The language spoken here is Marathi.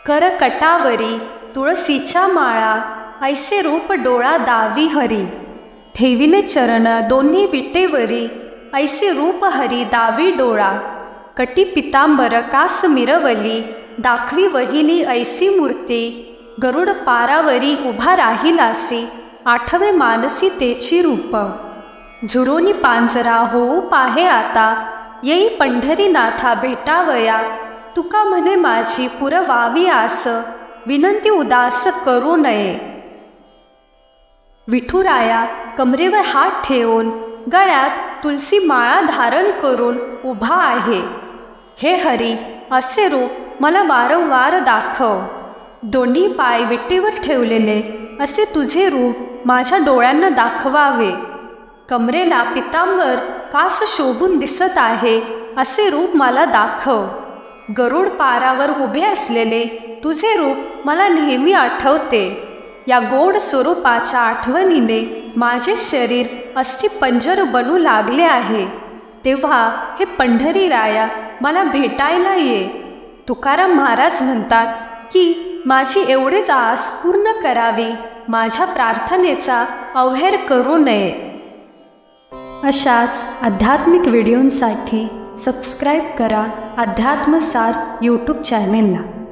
कर कटावरी तुळसीच्या माळा, ऐसे रूप डोळा दावी हरी। ठेविले चरण दोन्ही विटेवरी, ऐसे रूप हरी दावी डोळा। कटी पितांबर कास मिरवली, दाखवी वहिली ऐसी मूर्ती। गरुड पारावरी उभा राहिलासी, आठवे मानसी तेची रूप। झुरोनी पांजरा होऊ पाहे आता, येई पंढरीनाथा भेटावया। तुका म्हणे माझी पुरवावी आस, विनंती उदास करू नये। विठुराया कमरेवर हात ठेवून, गळ्यात तुलसी माळा धारण करून उभा आहे। हे हरी, असे रूप मला वारंवार दाखव। दोन्ही पाय विटेवर ठेवलेले असे तुझे रूप माझ्या डोळ्यांना दाखवावे। कमरेला पितांबर कास शोभून दिसत आहे, असे रूप मला दाखव। गरुड पारावर उभे असलेले तुझे रूप मला नेहमी आठवते। या गोड स्वरूपाच्या आठवणीने माझे शरीर अस्थिपंजर बनू लागले आहे। तेव्हा हे पंढरीराया मला भेटायला ये। तुकाराम महाराज म्हणतात की माझी एवढीच आस पूर्ण करावी, माझ्या प्रार्थनेचा अवहेर करू नये। अशाच आध्यात्मिक व्हिडिओंसाठी सबस्क्राईब करा अध्यात्मसार यूट्यूब चॅनेलला।